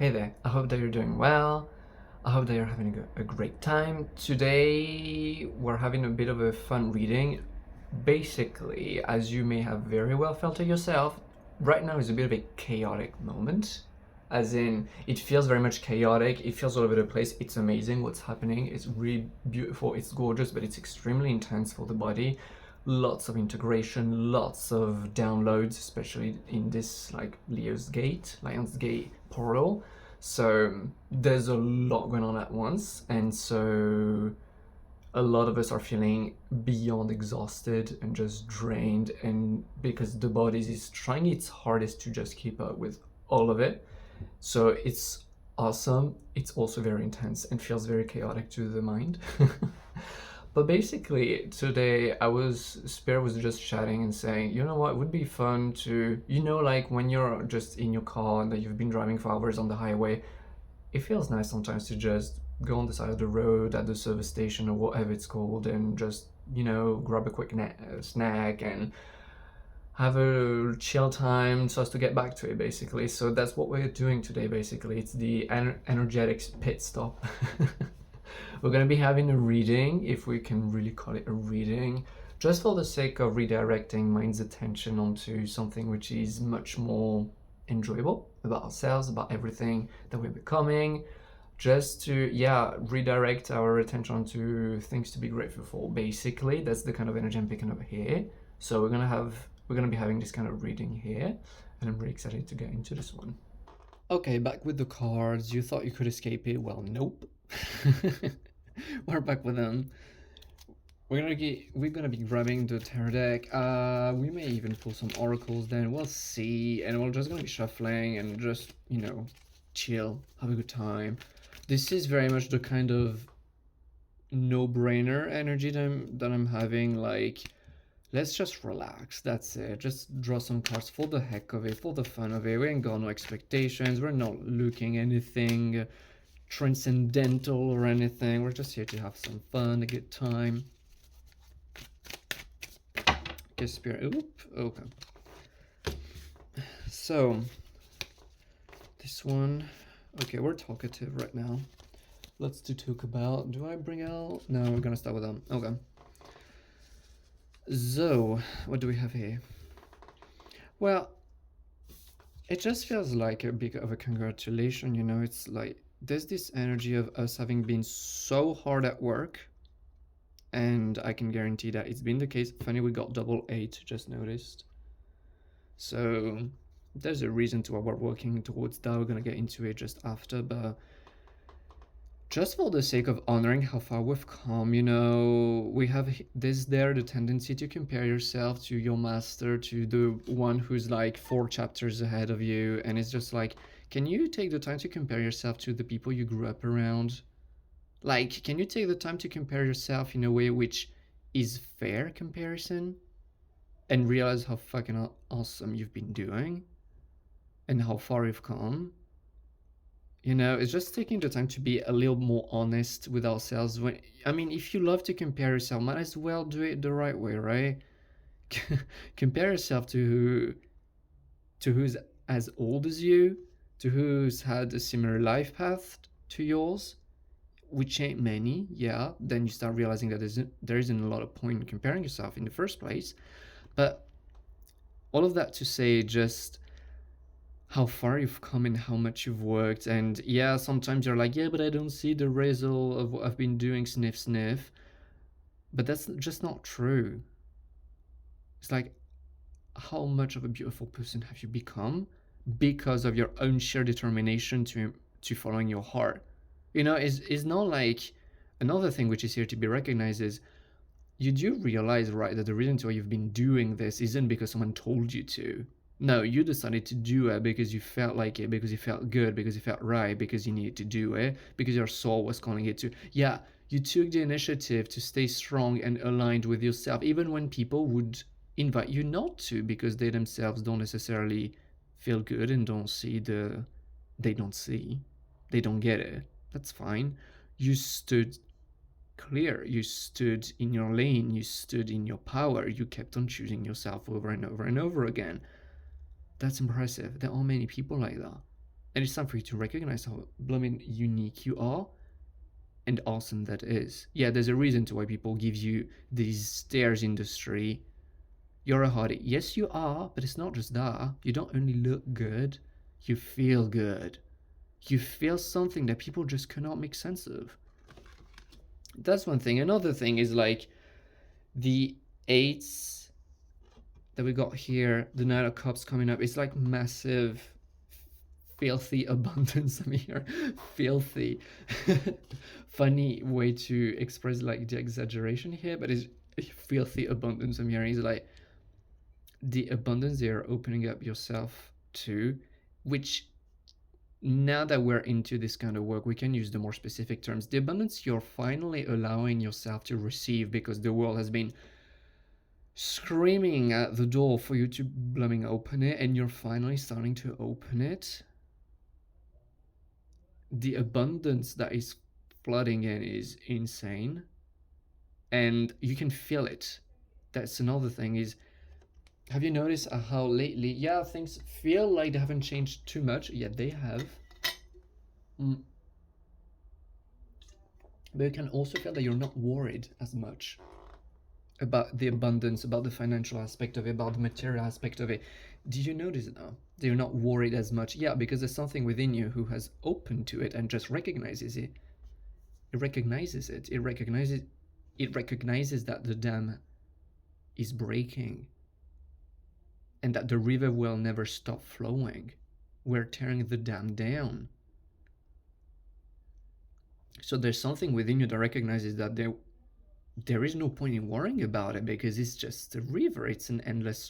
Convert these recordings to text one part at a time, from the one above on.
Hey there, I hope that you're doing well. I hope that you're having a great time. Today, we're having a bit of a fun reading. Basically, as you may have very well felt it yourself, right now is a bit of a chaotic moment. As in, it feels very much chaotic, it feels all over the place. It's amazing what's happening, it's really beautiful, it's gorgeous, but it's extremely intense for the body. Lots of integration, lots of downloads, especially in this like Lion's Gate portal. So there's a lot going on at once, and so a lot of us are feeling beyond exhausted and just drained, and because the body is trying its hardest to just keep up with all of it. So it's awesome. It's also very intense and feels very chaotic to the mind. But basically, today Spirit was just chatting and saying, you know what, it would be fun to, like when you're just in your car and that you've been driving for hours on the highway, it feels nice sometimes to just go on the side of the road at the service station or whatever it's called and just, grab a quick snack and have a chill time so as to get back to it, basically. So that's what we're doing today, basically. It's the energetics pit stop. We're going to be having a reading, if we can really call it a reading, just for the sake of redirecting mind's attention onto something which is much more enjoyable about ourselves, about everything that we're becoming, just to, redirect our attention onto things to be grateful for. Basically, that's the kind of energy I'm picking up here. So we're gonna be having this kind of reading here, and I'm really excited to get into this one. Okay, back with the cards. You thought you could escape it? Well, nope. We're back with them. We're gonna be grabbing the tarot deck. We may even pull some oracles. Then we'll see, and we're just gonna be shuffling and just chill, have a good time. This is very much the kind of no-brainer energy that I'm having. Like, let's just relax. That's it. Just draw some cards for the heck of it, for the fun of it. We ain't got no expectations. We're not looking anything transcendental or anything. We're just here to have some fun, a good time. Okay, Spirit. Oop. Okay. So this one. Okay, we're talkative right now. Let's talk about. Do I bring out? No, we're gonna start with them. Okay. So, what do we have here? Well, it just feels like a bit of a congratulation, it's like there's this energy of us having been so hard at work, and I can guarantee that it's been the case. Funny, we got double 8, just noticed. So there's a reason to why we're working towards that. We're gonna get into it just after, but just for the sake of honoring how far we've come, we have the tendency to compare yourself to your master, to the one who's like 4 chapters ahead of you, and it's just like, can you take the time to compare yourself to the people you grew up around? Like, can you take the time to compare yourself in a way which is fair comparison, and realize how fucking awesome you've been doing and how far you've come? It's just taking the time to be a little more honest with ourselves. If you love to compare yourself, might as well do it the right way, right? Compare yourself to who's as old as you, to who's had a similar life path to yours, which ain't many. Yeah, then you start realizing that there isn't a lot of point in comparing yourself in the first place. But all of that to say, just how far you've come and how much you've worked. And yeah, sometimes you're like, yeah, but I don't see the result of what I've been doing, sniff, sniff. But that's just not true. It's like, how much of a beautiful person have you become because of your own sheer determination to following your heart? It's not like, another thing which is here to be recognized is, you do realize, right, that the reason why you've been doing this isn't because someone told you to. No, you decided to do it because you felt like it, because you felt good, because you felt right, because you needed to do it, because your soul was calling it to. Yeah, you took the initiative to stay strong and aligned with yourself, even when people would invite you not to, because they themselves don't necessarily feel good and don't get it. That's fine. You stood clear, you stood in your lane, you stood in your power, you kept on choosing yourself over and over and over again. That's impressive. There aren't many people like that. And it's time for you to recognize how blooming unique you are and awesome that is. Yeah, there's a reason to why people give you these stairs industry. You're a hottie. Yes, you are, but it's not just that. You don't only look good, you feel good. You feel something that people just cannot make sense of. That's one thing. Another thing is like the eights that we got here, the Knight of Cups coming up. It's like massive, filthy abundance. I'm here, filthy. Funny way to express like the exaggeration here, but it's filthy abundance. I'm hearing is like the abundance they are opening up yourself to, which now that we're into this kind of work, we can use the more specific terms. The abundance you're finally allowing yourself to receive because the world has been screaming at the door for you to blooming open it, and you're finally starting to open it. The abundance that is flooding in is insane, and you can feel it. That's another thing is, have you noticed how lately, yeah, things feel like they haven't changed too much, yet they have. But you can also feel that you're not worried as much about the abundance, about the financial aspect of it, about the material aspect of it. Did you notice it now? That you're not worried as much? Yeah, because there's something within you who has opened to it and just recognizes it. It recognizes it. It recognizes that the dam is breaking and that the river will never stop flowing. We're tearing the dam down. So there's something within you that recognizes that there is no point in worrying about it because it's just a river. It's an endless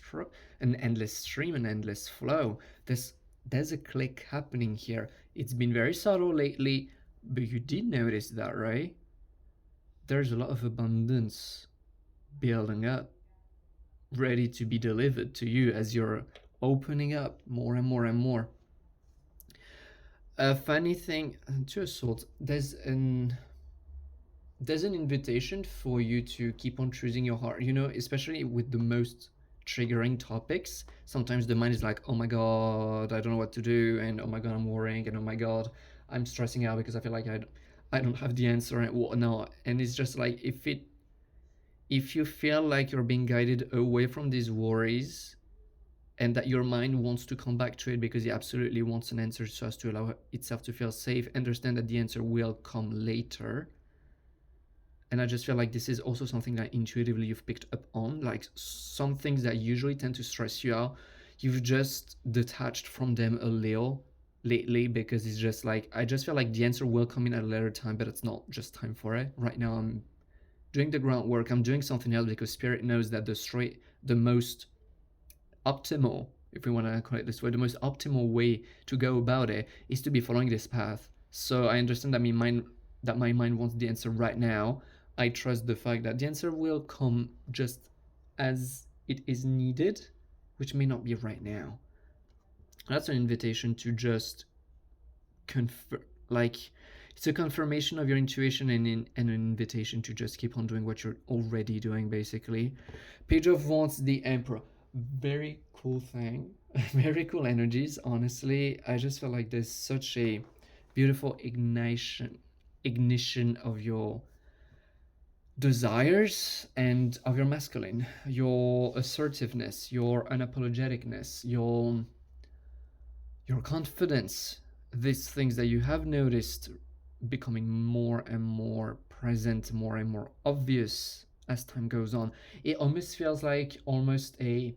stream, an endless flow. There's a click happening here. It's been very subtle lately, but you did notice that, right? There's a lot of abundance building up, ready to be delivered to you as you're opening up more and more and more. A funny thing, to a sort, there's an invitation for you to keep on choosing your heart, you know, especially with the most triggering topics. Sometimes the mind is like, oh my god, I don't know what to do, and oh my god, I'm worrying, and oh my god, I'm stressing out because I feel like I don't have the answer and whatnot. And it's just like, if you feel like you're being guided away from these worries and that your mind wants to come back to it because it absolutely wants an answer so as to allow itself to feel safe, understand that the answer will come later. And I just feel like this is also something that intuitively you've picked up on, like some things that usually tend to stress you out, you've just detached from them a little lately, because it's just like, I just feel like the answer will come in at a later time, but it's not just time for it. Right now I'm doing the groundwork, I'm doing something else because Spirit knows that the most optimal, if we want to call it this way, the most optimal way to go about it is to be following this path. So I understand that my mind wants the answer right now. I trust the fact that the answer will come just as it is needed, which may not be right now. That's an invitation to just it's a confirmation of your intuition and an invitation to just keep on doing what you're already doing, basically. Page of Wands, the Emperor. Very cool thing. Very cool energies, honestly. I just feel like there's such a beautiful ignition of your desires and of your masculine, your assertiveness, your unapologeticness, your confidence. These things that you have noticed becoming more and more present, more and more obvious as time goes on. It almost feels like an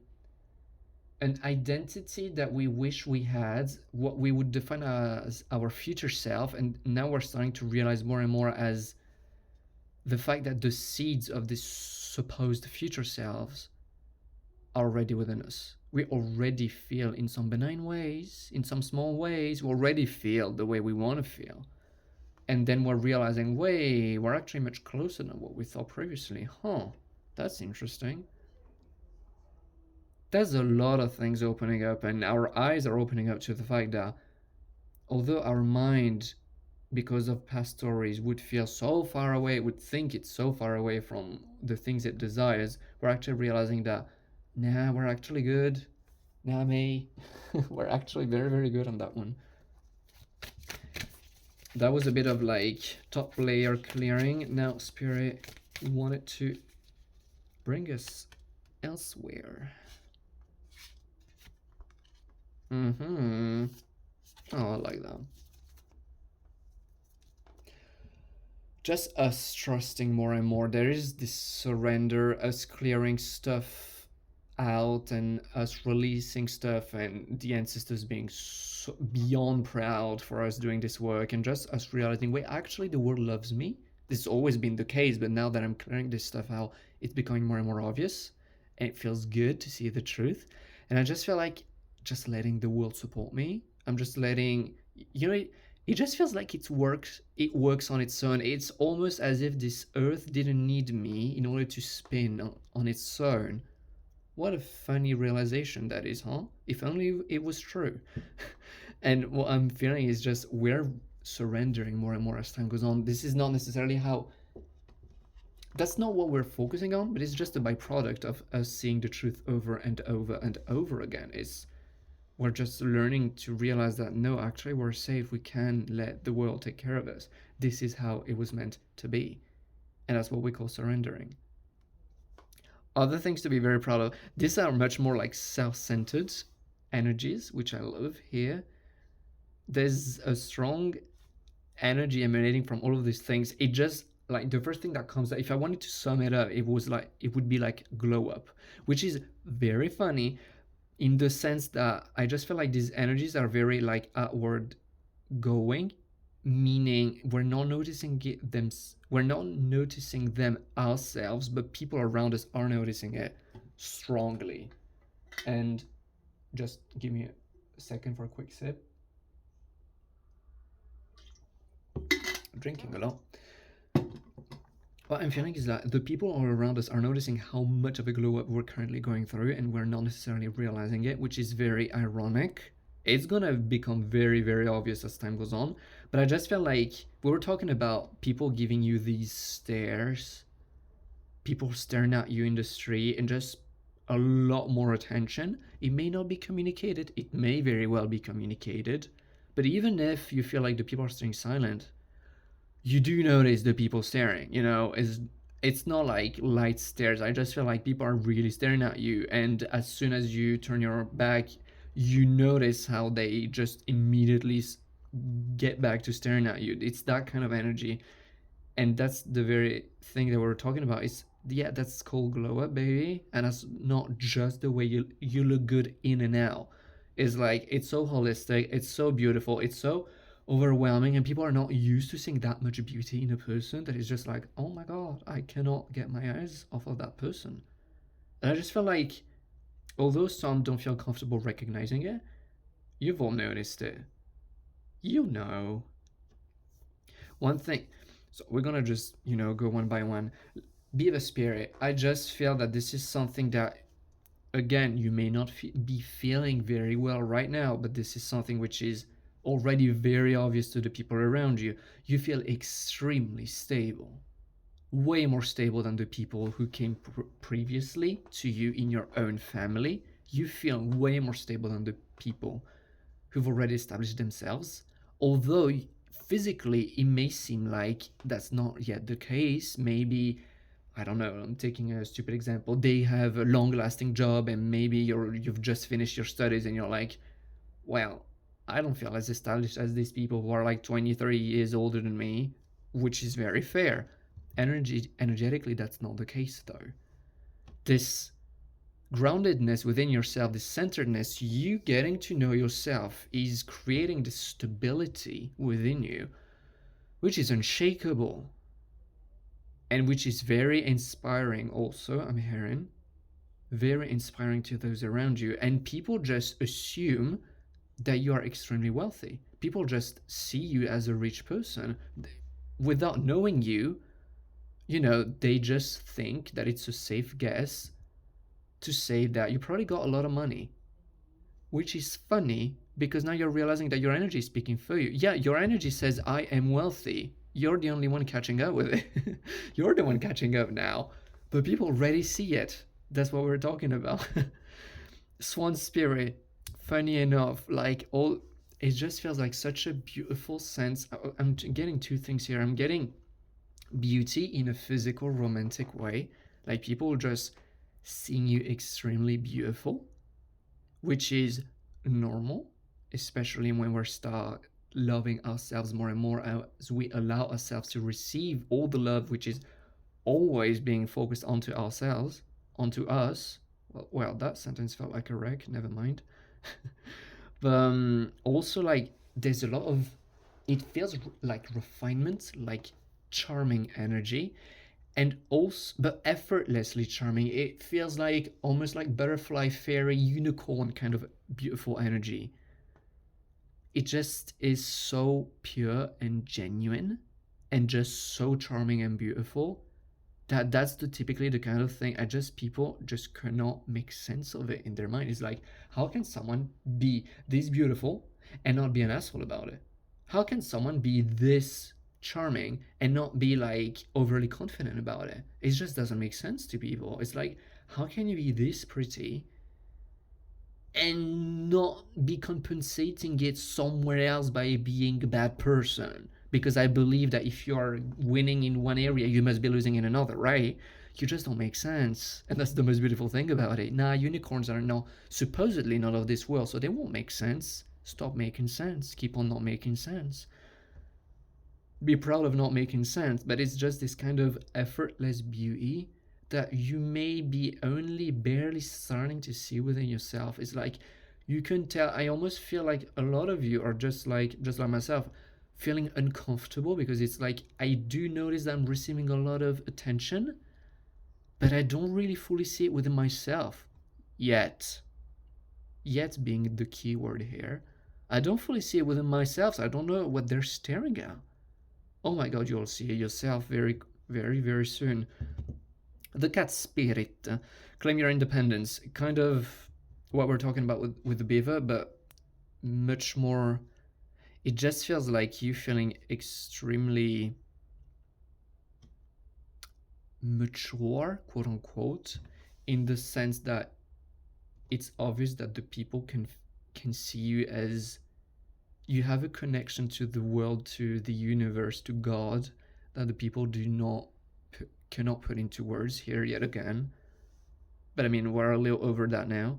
identity that we wish we had, what we would define as our future self, and now we're starting to realize more and more as the fact that the seeds of this supposed future selves are already within us. We already feel in some benign ways, in some small ways, we already feel the way we want to feel. And then we're realizing, wait, we're actually much closer than what we thought previously. Huh, that's interesting. There's a lot of things opening up, and our eyes are opening up to the fact that although our mind, because of past stories, would feel so far away, would think it's so far away from the things it desires, we're actually realizing that, nah, we're actually good. Nah, me. We're actually very, very good on that one. That was a bit of like top layer clearing. Now Spirit wanted to bring us elsewhere. Mm-hmm. Oh, I like that. Just us trusting more and more. There is this surrender, us clearing stuff out and us releasing stuff, and the ancestors being so beyond proud for us doing this work, and just us realizing, wait, actually, the world loves me. This has always been the case, but now that I'm clearing this stuff out, it's becoming more and more obvious, and it feels good to see the truth. And I just feel like just letting the world support me. I'm just letting, you know, it just feels like it works on its own. It's almost as if this earth didn't need me in order to spin on its own. What a funny realization that is, huh? If only it was true. And what I'm feeling is just we're surrendering more and more as time goes on. This is not necessarily how, that's not what we're focusing on, but it's just a byproduct of us seeing the truth over and over and over again. It's we're just learning to realize that no, actually, we're safe. We can let the world take care of us. This is how it was meant to be. And that's what we call surrendering. Other things to be very proud of. These are much more like self centered energies, which I love here. There's a strong energy emanating from all of these things. It just like the first thing that comes up, if I wanted to sum it up, it would be like glow up, which is very funny in the sense that I just feel like these energies are very like outward going, meaning we're not noticing them ourselves, but people around us are noticing it strongly. And just give me a second for a quick sip. I'm drinking a lot. What I'm feeling is that the people all around us are noticing how much of a glow up we're currently going through, and we're not necessarily realizing it, which is very ironic. It's gonna become very, very obvious as time goes on, but I just feel like we were talking about people giving you these stares, people staring at you in the street, and just a lot more attention. It may not be communicated, it may very well be communicated, but even if you feel like the people are staying silent, you do notice the people staring. It's not like light stares. I just feel like people are really staring at you, and as soon as you turn your back, you notice how they just immediately get back to staring at you. It's that kind of energy, and that's the very thing that we're talking about. Is yeah, that's called glow up, baby, and that's not just the way you look good in and out. It's like it's so holistic, it's so beautiful, it's so overwhelming, and people are not used to seeing that much beauty in a person that is just like, oh my god, I cannot get my eyes off of that person. And I just feel like, although some don't feel comfortable recognizing it, you've all noticed it. You know. One thing, so we're gonna just, go one by one. Be the spirit. I just feel that this is something that, again, you may not be feeling very well right now, but this is something which is already very obvious to the people around you. You feel extremely stable, way more stable than the people who came previously to you in your own family. You feel way more stable than the people who've already established themselves. Although physically it may seem like that's not yet the case. Maybe, I don't know, I'm taking a stupid example. They have a long-lasting job, and maybe you've just finished your studies and you're like, well, I don't feel as established as these people who are like 23 years older than me, which is very fair. Energetically, that's not the case though. This groundedness within yourself, this centeredness, you getting to know yourself, is creating this stability within you, which is unshakable and which is very inspiring also, I'm hearing. Very inspiring to those around you. And people just assume that you are extremely wealthy. People just see you as a rich person without knowing you. They just think that it's a safe guess to say that you probably got a lot of money, which is funny because now you're realizing that your energy is speaking for you. Yeah, your energy says, I am wealthy. You're the only one catching up with it. You're the one catching up now, but people already see it. That's what we're talking about. Swan spirit, funny enough, like all it just feels like such a beautiful sense. I'm getting two things here. I'm getting beauty in a physical, romantic way, like people just seeing you extremely beautiful, which is normal, especially when we start loving ourselves more and more as we allow ourselves to receive all the love, which is always being focused onto ourselves, onto us. Well, that sentence felt like a wreck. Never mind. But also, like, there's a lot of, it feels like refinement, like charming energy, and also, but effortlessly charming. It feels like almost like butterfly, fairy, unicorn kind of beautiful energy. It just is so pure and genuine and just so charming and beautiful that that's typically the kind of thing I just, people just cannot make sense of it in their mind. It's like, how can someone be this beautiful and not be an asshole about it? How can someone be this charming and not be like overly confident about it? It just doesn't make sense to people. It's like, how can you be this pretty and not be compensating it somewhere else by being a bad person? Because I believe that if you are winning in one area, you must be losing in another, right? You just don't make sense. And that's the most beautiful thing about it. Nah, unicorns are not supposedly not of this world, so they won't make sense. Stop making sense. Keep on not making sense. Be proud of not making sense, but it's just this kind of effortless beauty that you may be only barely starting to see within yourself. It's like you can tell. I almost feel like a lot of you are just like myself, feeling uncomfortable because it's like I do notice that I'm receiving a lot of attention, but I don't really fully see it within myself yet. Yet being the key word here. I don't fully see it within myself, so I don't know what they're staring at. Oh my god, you'll see it yourself very, very, very soon. The cat spirit. Claim your independence. Kind of what we're talking about with the beaver, but much more. It just feels like you feeling extremely mature, quote unquote, in the sense that it's obvious that the people can see you as you have a connection to the world, to the universe, to God, that the people do not cannot put into words here yet again. But I mean, we're a little over that now.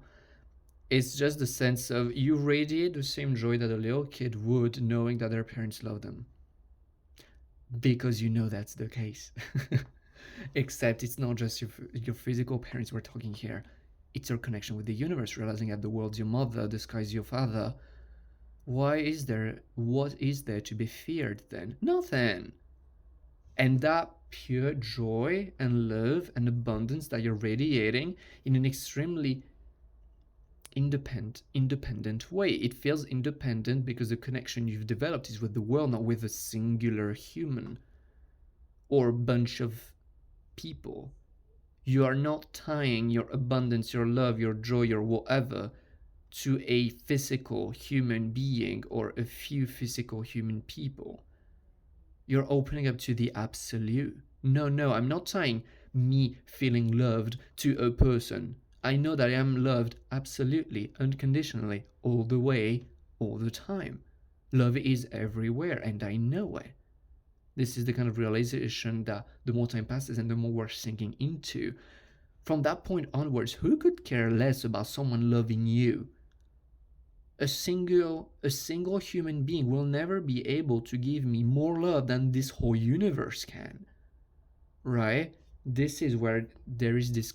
It's just the sense of you radiate the same joy that a little kid would, knowing that their parents love them, because you know that's the case. Except it's not just your physical parents we're talking here. It's your connection with the universe, realizing that the world's your mother, the sky's your father. What is there to be feared then? Nothing. And that pure joy and love and abundance that you're radiating in an extremely independent way. It feels independent because the connection you've developed is with the world, not with a singular human or a bunch of people. You are not tying your abundance, your love, your joy, your whatever to a physical human being or a few physical human people. You're opening up to the absolute. No, I'm not tying me feeling loved to a person. I know that I am loved absolutely, unconditionally, all the way, all the time. Love is everywhere, and I know it. This is the kind of realization that the more time passes and the more we're sinking into. From that point onwards, who could care less about someone loving you? A single human being will never be able to give me more love than this whole universe can, right? This is where there is this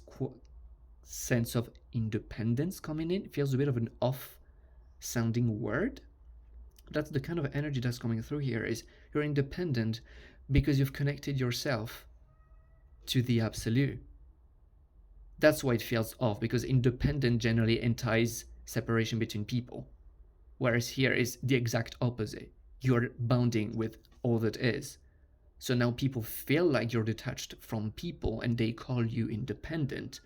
sense of independence coming in. It feels a bit of an off sounding word. That's the kind of energy that's coming through here. Is you're independent because you've connected yourself to the absolute. That's why it feels off, because independent generally entices separation between people, whereas here is the exact opposite. You're bonding with all that is. So now people feel like you're detached from people and they call you independent.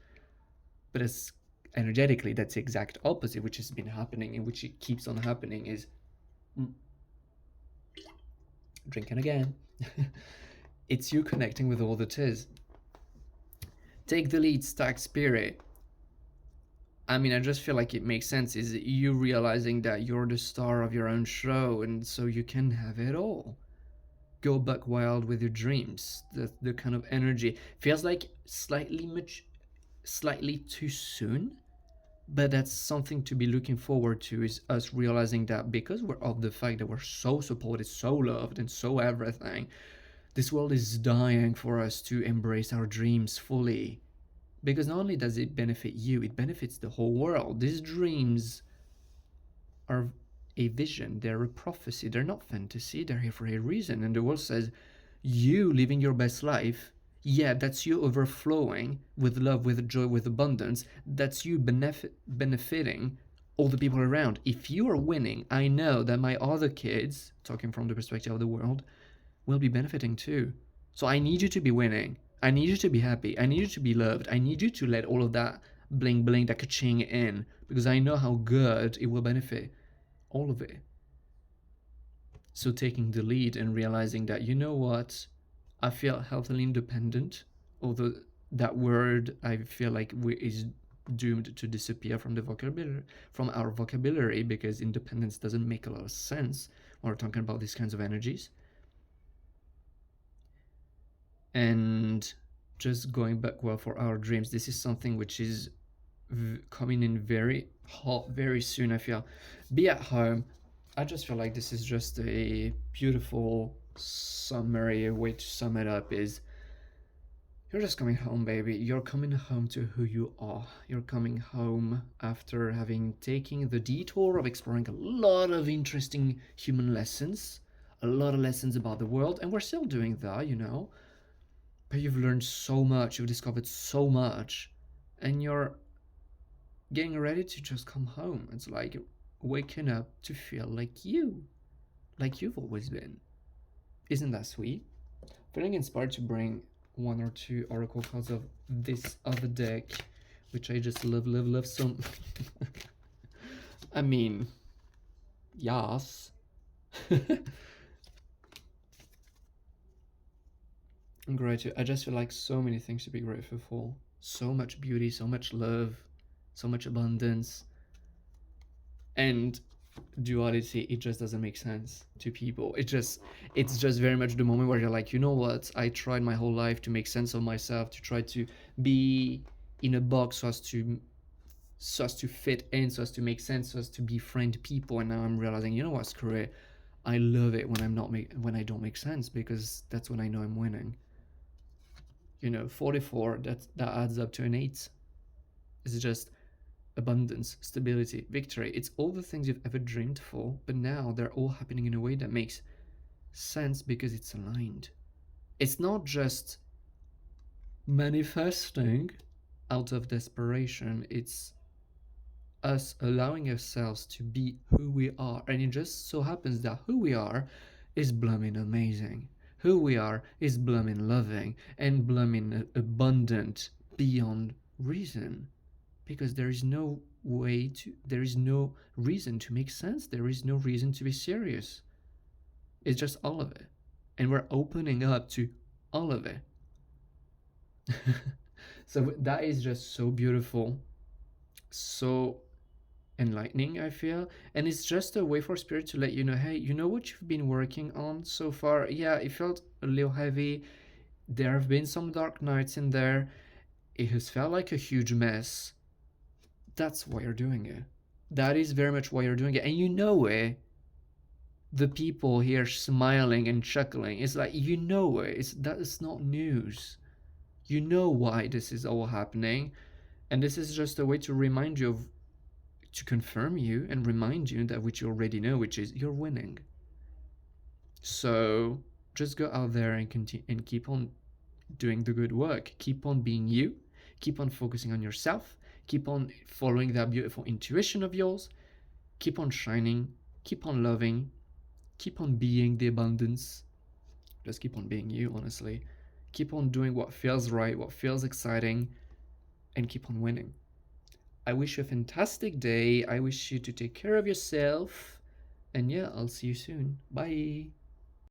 But as energetically, that's the exact opposite, which has been happening and which it keeps on happening, is drinking again. It's you connecting with all that is. Take the lead, stack spirit. I mean, I just feel like it makes sense. Is you realizing that you're the star of your own show, and so you can have it all. Go buck wild with your dreams. The kind of energy feels like slightly too soon, but that's something to be looking forward to. Is us realizing that because we're of the fact that we're so supported, so loved, and so everything. This world is dying for us to embrace our dreams fully. Because not only does it benefit you, it benefits the whole world. These dreams are a vision, they're a prophecy, they're not fantasy, they're here for a reason. And the world says, you living your best life, yeah, that's you overflowing with love, with joy, with abundance. That's you benefiting all the people around. If you are winning, I know that my other kids, talking from the perspective of the world, will be benefiting too. So I need you to be winning. I need you to be happy. I need you to be loved. I need you to let all of that bling bling, that ka-ching in, because I know how good it will benefit all of it. So taking the lead and realizing that, you know what, I feel healthily independent, although that word I feel like is doomed to disappear from the vocabulary, from our vocabulary, because independence doesn't make a lot of sense when we're talking about these kinds of energies. And just going back, well, for our dreams, this is something which is coming in very hot very soon. I feel, be at home. I just feel like this is just a beautiful summary. A way to sum it up is, you're just coming home, baby. You're coming home to who you are. You're coming home after having taken the detour of exploring a lot of interesting human lessons, a lot of lessons about the world, and we're still doing that, you know. But you've learned so much, you've discovered so much, and you're getting ready to just come home. It's like waking up to feel like you've always been. Isn't that sweet? Feeling inspired to bring one or two oracle cards of this other deck, which I just love so. I mean, yes. Gratitude. I just feel like so many things to be grateful for. So much beauty, so much love, so much abundance. And duality, it just doesn't make sense to people. It's just very much the moment where you're like, you know what? I tried my whole life to make sense of myself, to try to be in a box so as to fit in, so as to make sense, so as to befriend people. And now I'm realizing, you know what, screw it. I love it when when I don't make sense, because that's when I know I'm winning. You know, 44, that adds up to an 8. It's just abundance, stability, victory. It's all the things you've ever dreamed for, but now they're all happening in a way that makes sense because it's aligned. It's not just manifesting out of desperation, it's us allowing ourselves to be who we are. And it just so happens that who we are is blooming amazing. Who we are is blooming loving and blooming abundant beyond reason. Because there is no reason to make sense. There is no reason to be serious. It's just all of it. And we're opening up to all of it. So that is just so beautiful, so enlightening, I feel. And it's just a way for spirit to let you know, hey, you know what you've been working on so far? Yeah, it felt a little heavy. There have been some dark nights in there. It has felt like a huge mess. That's why you're doing it. That is very much why you're doing it. And you know it. The people here smiling and chuckling, it's like, you know it. That is not news. You know why this is all happening. And this is just a way to remind you of, to confirm you and remind you that which you already know, which is you're winning. So just go out there and continue and keep on doing the good work. Keep on being you. Keep on focusing on yourself. Keep on following that beautiful intuition of yours. Keep on shining. Keep on loving. Keep on being the abundance. Just keep on being you, honestly. Keep on doing what feels right, what feels exciting, and keep on winning. I wish you a fantastic day. I wish you to take care of yourself. And yeah, I'll see you soon. Bye.